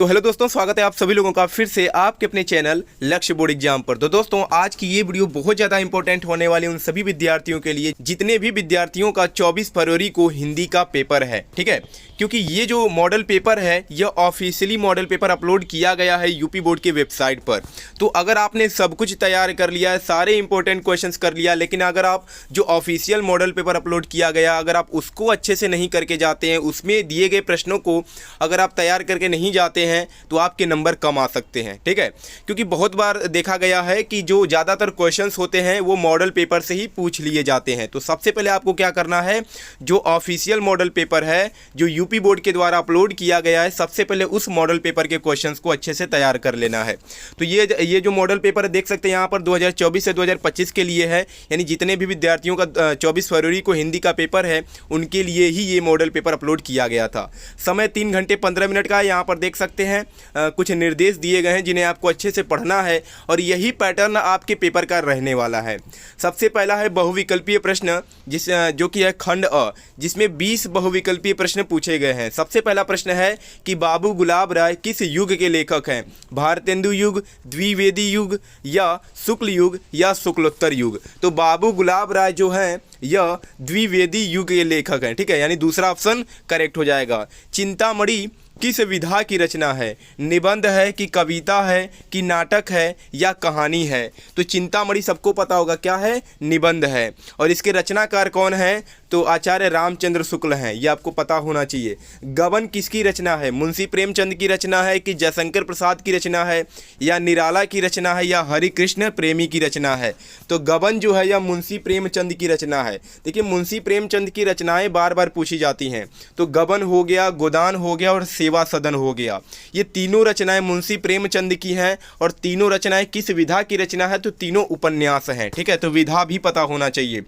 तो हेलो दोस्तों, स्वागत है आप सभी लोगों का फिर से आपके अपने चैनल लक्ष्य बोर्ड एग्जाम पर। तो दोस्तों, आज की ये वीडियो बहुत ज़्यादा इंपॉर्टेंट होने वाली उन सभी विद्यार्थियों के लिए जितने भी विद्यार्थियों का 24 फरवरी को हिंदी का पेपर है। ठीक है, क्योंकि ये जो मॉडल पेपर है यह ऑफिशियली मॉडल पेपर अपलोड किया गया है यूपी बोर्ड के वेबसाइट पर। तो अगर आपने सब कुछ तैयार कर लिया है, सारे इंपॉर्टेंट क्वेश्चंस कर लिया, लेकिन अगर आप जो ऑफिशियल मॉडल पेपर अपलोड किया गया अगर आप उसको अच्छे से नहीं करके जाते हैं, उसमें दिए गए प्रश्नों को अगर आप तैयार करके नहीं जाते हैं तो आपके नंबर कम आ सकते हैं। ठीक है, क्योंकि बहुत बार देखा गया है कि जो ज़्यादातर क्वेश्चंस होते हैं वो मॉडल पेपर से ही पूछ लिए जाते हैं। तो सबसे पहले आपको क्या करना है, जो ऑफिशियल मॉडल पेपर है जो यूपी बोर्ड के द्वारा अपलोड किया गया है, सबसे पहले उस मॉडल पेपर के क्वेश्चंस को अच्छे से तैयार कर लेना है। तो ये जो मॉडल पेपर देख सकते हैं यहाँ पर 2024 से 2025 के लिए है, यानी जितने भी विद्यार्थियों का 24 फरवरी को हिंदी का पेपर है उनके लिए ही ये मॉडल पेपर अपलोड किया गया था। समय 3 घंटे 15 मिनट का है। यहाँ पर देख सकते हैं कुछ निर्देश दिए गए हैं जिन्हें आपको अच्छे से पढ़ना है और यही पैटर्न आपके पेपर का रहने वाला है। सबसे पहला है बहुविकल्पीय प्रश्न, जो कि है खंड अ, जिसमें 20 बहुविकल्पीय प्रश्न पूछे गए हैं। सबसे पहला प्रश्न है कि बाबू गुलाब राय किस युग के लेखक हैं? भारतेंदु युग, द्विवेदी युग या शुक्ल युग या शुक्लोत्तर युग? तो बाबू गुलाब राय जो हैं यह द्विवेदी युग के लेखक हैं। ठीक है, यानी दूसरा ऑप्शन करेक्ट हो जाएगा। चिंतामणि किस विधा की रचना है? निबंध है कि कविता है कि नाटक है या कहानी है? तो चिंतामणि सबको पता होगा क्या है, निबंध है। और इसके रचनाकार कौन है? तो आचार्य रामचंद्र शुक्ल हैं, ये आपको पता होना चाहिए। गबन किसकी रचना है? मुंशी प्रेमचंद की रचना है कि जयशंकर प्रसाद की रचना है या निराला की रचना है या हरिकृष्ण प्रेमी की रचना है? तो गबन जो है यह मुंशी प्रेमचंद की रचना है। देखिए, मुंशी प्रेमचंद की रचनाएं बार बार पूछी जाती हैं। तो गबन हो गया, गोदान हो गया और सेवा सदन हो गया। ये तीनों रचनाएं मुंशी प्रेमचंद की हैं और तीनों रचनाएं किस विधा की रचना है? तो तीनों उपन्यास हैं। ठीक है, तो विधा भी पता होना चाहिए।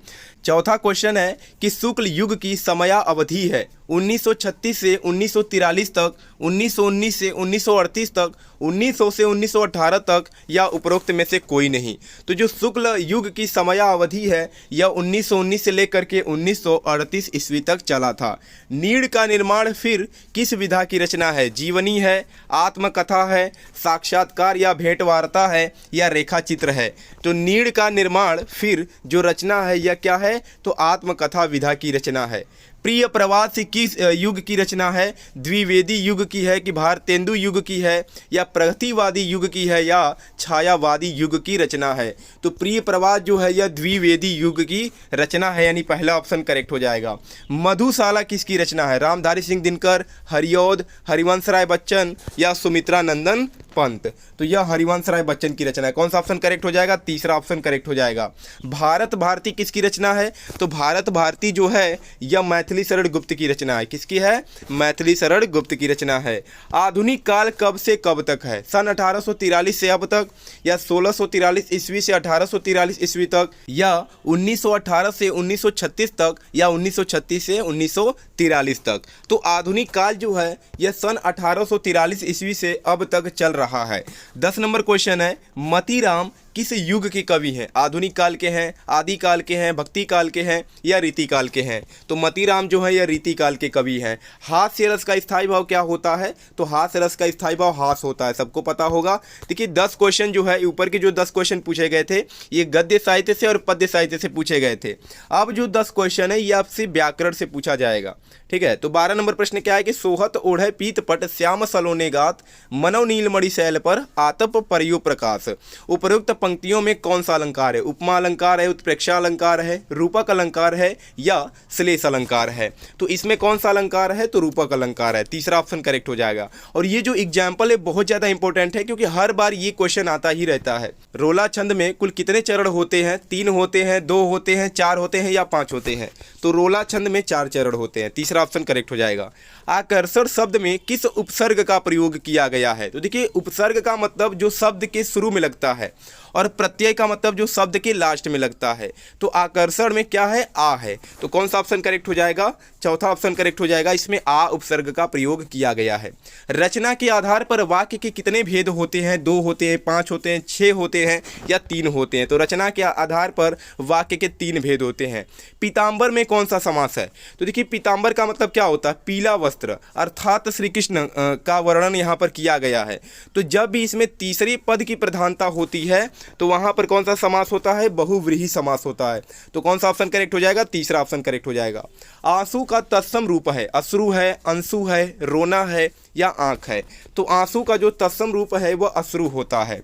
चौथा क्वेश्चन है कि शुक्ल युग की समयावधि है 1936 से 1943 तक, 1919 से 1938 तक, 1900 से 1918 तक या उपरोक्त में से कोई नहीं? तो जो शुक्ल युग की समयावधि है यह 1919 से लेकर के 1938 ईस्वी तक चला था। नीड़ का निर्माण फिर किस विधा की रचना है? जीवनी है, आत्मकथा है, साक्षात्कार या भेंटवार्ता है या रेखा चित्र है? तो नीड़ का निर्माण फिर जो रचना है यह क्या है? तो आत्मकथा विधा की रचना है। प्रिय प्रवासी किस युग की रचना है? द्विवेदी युग की है कि भारतेंदु युग की है या प्रगतिवादी युग की है या छायावादी युग की रचना है? तो प्रिय प्रवास जो है यह द्विवेदी युग की रचना है, यानी पहला ऑप्शन करेक्ट हो जाएगा। मधुशाला किसकी रचना है? रामधारी सिंह दिनकर, हरिऔध, हरिवंश राय बच्चन या सुमित्रा नंदन पंत? तो यह हरिवंश राय बच्चन की रचना है। कौन सा ऑप्शन करेक्ट हो जाएगा? तीसरा ऑप्शन करेक्ट हो जाएगा। भारत भारती किसकी रचना है? तो भारत भारती जो है यह मैथिली शरण गुप्त की रचना है। किसकी है? मैथिली शरण गुप्त की रचना है। आधुनिक काल कब से कब तक है? सन 1843 से अब तक या 1643 ईस्वी से 1843 ईस्वी तक या 1918 से 1936 तक या 1936 से 1943 तक? तो आधुनिक काल जो है यह सन 1843 ईस्वी से अब तक चल रहा है। 10 नंबर क्वेश्चन है, मतीराम किस युग के कवि हैं? आधुनिक काल के हैं, आदि काल के हैं, भक्ति काल के हैं या रीति काल के हैं? तो मतीराम जो है यह रीति काल के कवि हैं। हास्य रस का स्थायी भाव क्या होता है? तो हास्य रस का स्थायी भाव हास होता है, सबको पता होगा। देखिए, 10 क्वेश्चन जो है ऊपर के जो 10 क्वेश्चन पूछे गए थे ये गद्य साहित्य से और पद्य साहित्य से पूछे गए थे। अब जो 10 क्वेश्चन है ये आपसे व्याकरण से पूछा जाएगा। ठीक है, तो 12 नंबर प्रश्न क्या है कि सोहत ओढ़े पीतपट श्याम सलोने गात मनव नीलमणि शैल पर आतप परियो प्रकाश। उपरोक्त पंक्तियों में कौन सा अलंकार है? उपमा अलंकार है, उत्प्रेक्षा अलंकार है, रूपक अलंकार है या श्लेष अलंकार है? तो इसमें कौन सा अलंकार है? तो रूपक अलंकार है। तीसरा ऑप्शन करेक्ट हो जाएगा। और ये जो एग्जाम्पल है बहुत ज़्यादा इंपॉर्टेंट है क्योंकि हर बार ये क्वेश्चन आता ही रहता है। रोला छंद में कुल कितने चरण होते हैं? 3 होते हैं, 2 होते हैं, 4 होते हैं या 5 होते हैं? तो रोला छंद में 4 चरण होते हैं। तीसरा ऑप्शन करेक्ट हो जाएगा। आकर्षण शब्द में किस उपसर्ग का प्रयोग किया गया है? तो देखिए, उपसर्ग का मतलब जो शब्द के शुरू में लगता है और प्रत्यय का मतलब जो शब्द के लास्ट में लगता है। तो आकर्षण में क्या है, आ है। तो कौन सा ऑप्शन करेक्ट हो जाएगा, चौथा ऑप्शन करेक्ट हो जाएगा। इसमें आ उपसर्ग का प्रयोग किया गया है। रचना के आधार पर वाक्य के कितने भेद होते हैं, 2 होते हैं, 5 होते हैं, 6 होते हैं या 3 होते हैं। तो रचना के आधार पर वाक्य के 3 भेद होते हैं। पीताम्बर में कौन सा समास है, तो देखिए पीताम्बर का मतलब क्या होता है, पीला वस्त्र, अर्थात श्री कृष्ण का वर्णन यहाँ पर किया गया है। तो जब भी इसमें तीसरे पद की प्रधानता होती है तो वहाँ पर कौन सा समास होता है, बहुव्रीहि समास होता है। तो कौन सा ऑप्शन करेक्ट हो जाएगा, तीसरा ऑप्शन करेक्ट हो जाएगा। आंसू का तत्सम रूप है, अश्रु है, अंशु है, रोना है या आँख है। तो आंसू का जो तत्सम रूप है वह अश्रु होता है।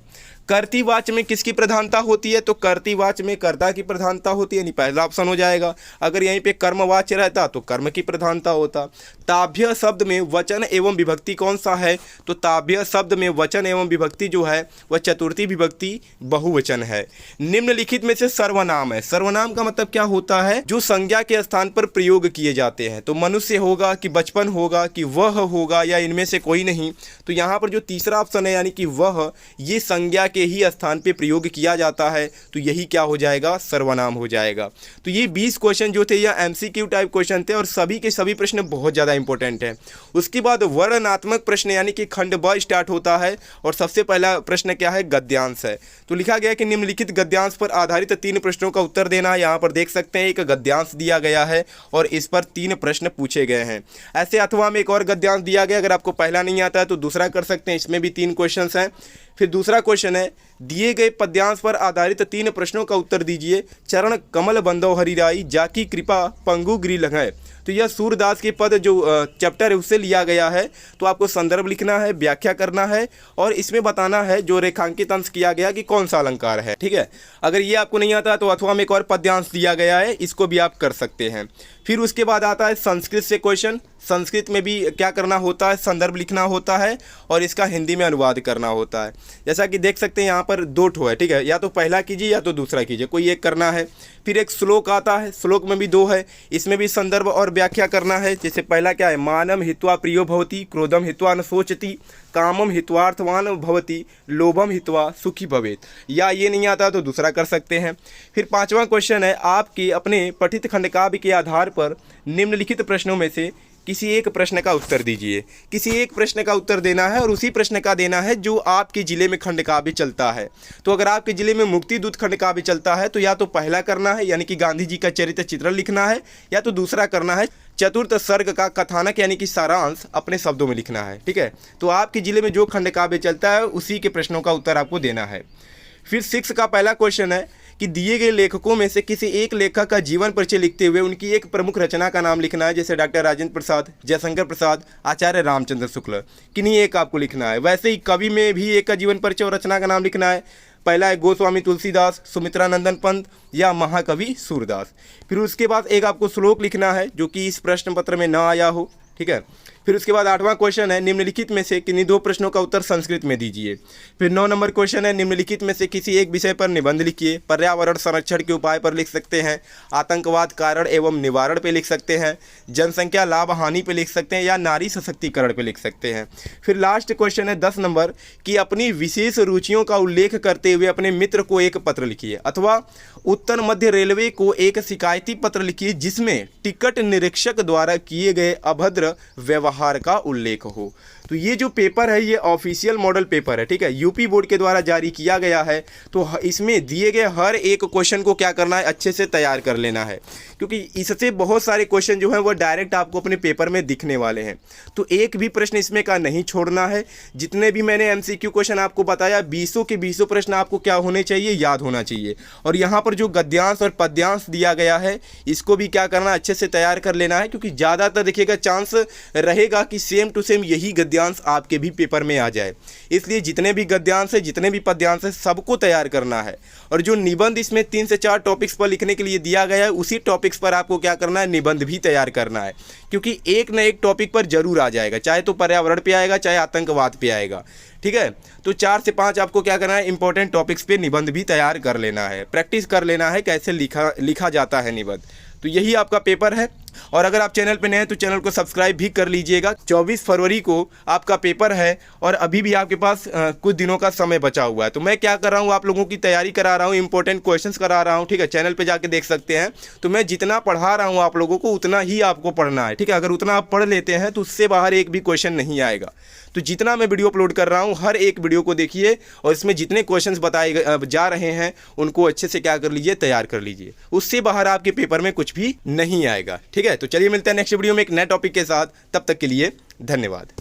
कर्तृवाच्य में किसकी प्रधानता होती है, तो कर्तृवाच्य में कर्ता की प्रधानता होती है, यानी पहला ऑप्शन हो जाएगा। अगर यहीं पे कर्मवाच्य रहता तो कर्म की प्रधानता होता। ताभ्य शब्द में वचन एवं विभक्ति कौन सा है, तो ताभ्य शब्द में वचन एवं विभक्ति जो है वह चतुर्थी विभक्ति बहुवचन है। निम्नलिखित में से सर्वनाम है। सर्वनाम का मतलब क्या होता है, जो संज्ञा के स्थान पर प्रयोग किए जाते हैं। तो मनुष्य होगा कि बचपन होगा कि वह होगा या इनमें से कोई नहीं। तो यहाँ पर जो तीसरा ऑप्शन है यानी कि वह, ये संज्ञा के ही स्थान पे प्रयोग किया जाता है। तो यही क्या हो जाएगा, सर्वनाम हो जाएगा। तो ये 20 क्वेश्चन जो थे यह एमसीक्यू टाइप क्वेश्चन थे और सभी के सभी प्रश्न बहुत ज़्यादा इंपॉर्टेंट है। उसके बाद वर्णनात्मक प्रश्न यानी कि खंड ब स्टार्ट होता है और सबसे पहला प्रश्न क्या है, गद्यांश है। तो लिखा गया कि निम्नलिखित गद्यांश पर आधारित 3 प्रश्नों का उत्तर देना है। यहाँ पर देख सकते हैं एक गद्यांश दिया गया है और इस पर 3 प्रश्न पूछे गए हैं। ऐसे अथवा में एक और गद्यांश दिया गया, अगर आपको पहला नहीं आता है तो दूसरा कर सकते हैं, इसमें भी 3 क्वेश्चन हैं। फिर दूसरा क्वेश्चन है, दिए गए पद्यांश पर आधारित 3 प्रश्नों का उत्तर दीजिए। चरण कमल बंदो हरिराई, जाकी कृपा पंगु गिरि लंघय। तो यह सूरदास के पद जो चैप्टर है उससे लिया गया है। तो आपको संदर्भ लिखना है, व्याख्या करना है और इसमें बताना है जो रेखांकित अंश किया गया कि कौन सा अलंकार है। ठीक है, अगर ये आपको नहीं आता तो अथवा में एक और पद्यांश दिया गया है, इसको भी आप कर सकते हैं। फिर उसके बाद आता है संस्कृत से क्वेश्चन। संस्कृत में भी क्या करना होता है, संदर्भ लिखना होता है और इसका हिंदी में अनुवाद करना होता है। जैसा कि देख सकते हैं यहाँ पर 2 ठो है। ठीक है, या तो पहला कीजिए या तो दूसरा कीजिए, कोई एक करना है। फिर एक श्लोक आता है, श्लोक में भी 2 है, इसमें भी संदर्भ और व्याख्या करना है। जैसे पहला क्या है, मानम हित्वा प्रियो भवति, क्रोधम हित्वा न सोचति, कामम हित्वार्थवान भवति, लोभम हित्वा सुखी भवेत। या ये नहीं आता तो दूसरा कर सकते हैं। फिर 5वां क्वेश्चन है, आपके अपने पठित खंडकाव्य के आधार पर निम्नलिखित प्रश्नों में से किसी एक प्रश्न का उत्तर दीजिए। किसी एक प्रश्न का उत्तर देना है और उसी प्रश्न का देना है जो आपके ज़िले में खंडकाव्य चलता है। तो अगर आपके ज़िले में मुक्ति दूत खंडकाव्य चलता है तो या तो पहला करना है यानी कि गांधी जी का चरित्र चित्रण लिखना है, या तो दूसरा करना है चतुर्थ सर्ग का कथानक यानी कि सारांश अपने शब्दों में लिखना है। ठीक है, तो आपके ज़िले में जो खंडकाव्य चलता है उसी के प्रश्नों का उत्तर आपको देना है। फिर 6 का पहला क्वेश्चन है कि दिए गए लेखकों में से किसी एक लेखक का जीवन परिचय लिखते हुए उनकी एक प्रमुख रचना का नाम लिखना है। जैसे डॉक्टर राजेंद्र प्रसाद, जयशंकर प्रसाद, आचार्य रामचंद्र शुक्ल, किन्हीं एक आपको लिखना है। वैसे ही कवि में भी एक का जीवन परिचय और रचना का नाम लिखना है। पहला है गोस्वामी तुलसीदास, सुमित्रानंदन पंत या महाकवि सूरदास। फिर उसके बाद एक आपको श्लोक लिखना है जो कि इस प्रश्न पत्र में ना आया हो। ठीक है, फिर उसके बाद 8वां क्वेश्चन है, निम्नलिखित में से किन्हीं 2 प्रश्नों का उत्तर संस्कृत में दीजिए। फिर 9 नंबर क्वेश्चन है, निम्नलिखित में से किसी एक विषय पर निबंध लिखिए। पर्यावरण संरक्षण के उपाय पर लिख सकते हैं, आतंकवाद कारण एवं निवारण पे लिख सकते हैं, जनसंख्या लाभ हानि पे लिख सकते हैं या नारी सशक्तिकरण पे लिख सकते हैं। फिर लास्ट क्वेश्चन है 10 नंबर कि अपनी विशेष रुचियों का उल्लेख करते हुए अपने मित्र को एक पत्र लिखिए, अथवा उत्तर मध्य रेलवे को एक शिकायती पत्र लिखिए जिसमें टिकट निरीक्षक द्वारा किए गए अभद्र व्यवहार का उल्लेख हो। तो ये जो पेपर है ये ऑफिशियल मॉडल पेपर है। ठीक है, यूपी बोर्ड के द्वारा जारी किया गया है। तो इसमें दिए गए हर एक क्वेश्चन को क्या करना है, अच्छे से तैयार कर लेना है, क्योंकि इससे बहुत सारे क्वेश्चन जो हैं वो डायरेक्ट आपको अपने पेपर में दिखने वाले हैं। तो एक भी प्रश्न इसमें का नहीं छोड़ना है। जितने भी मैंने एमसीक्यू क्वेश्चन आपको बताया 20 के 20 प्रश्न आपको क्या होने चाहिए, याद होना चाहिए। और यहाँ पर जो गद्यांश और पद्यांश दिया गया है इसको भी क्या करना, अच्छे से तैयार कर लेना है, क्योंकि ज़्यादातर देखिएगा चांस रहेगा कि सेम टू सेम यही गद्यांश आपके भी पेपर में आ जाए। इसलिए जितने भी गद्यांश है, जितने भी पद्यांश है, सबको तैयार करना है। और जो निबंध इसमें 3 से 4 टॉपिक्स पर लिखने के लिए दिया गया है उसी टॉपिक्स पर आपको क्या करना है, निबंध भी तैयार करना है, क्योंकि एक न एक टॉपिक पर जरूर आ जाएगा, चाहे तो पर्यावरण पे आएगा चाहे आतंकवाद पे आएगा। ठीक है, तो 4 से 5 आपको क्या करना है, इंपॉर्टेंट टॉपिक्स पे निबंध भी तैयार कर लेना है, प्रैक्टिस कर लेना है कैसे लिखा जाता है निबंध। तो यही आपका पेपर है। और अगर आप चैनल पे नए हैं तो चैनल को सब्सक्राइब भी कर लीजिएगा। 24 फरवरी को आपका पेपर है और अभी भी आपके पास कुछ दिनों का समय बचा हुआ है। तो मैं क्या कर रहा हूँ, आप लोगों की तैयारी करा रहा हूँ, इंपॉर्टेंट क्वेश्चंस करा रहा हूँ, ठीक है। चैनल पे जाके देख सकते हैं। तो मैं जितना पढ़ा रहा हूँ आप लोगों को उतना ही आपको पढ़ना है, ठीक है। अगर उतना आप पढ़ लेते हैं तो उससे बाहर एक भी क्वेश्चन नहीं आएगा। तो जितना मैं वीडियो अपलोड कर रहा हूँ हर एक वीडियो को देखिए और इसमें जितने क्वेश्चंस बताए जा रहे हैं उनको अच्छे से क्या कर लीजिए, तैयार कर लीजिए। उससे बाहर आपके पेपर में कुछ भी नहीं आएगा, ठीक है। तो चलिए मिलते हैं नेक्स्ट वीडियो में एक नए टॉपिक के साथ। तब तक के लिए धन्यवाद।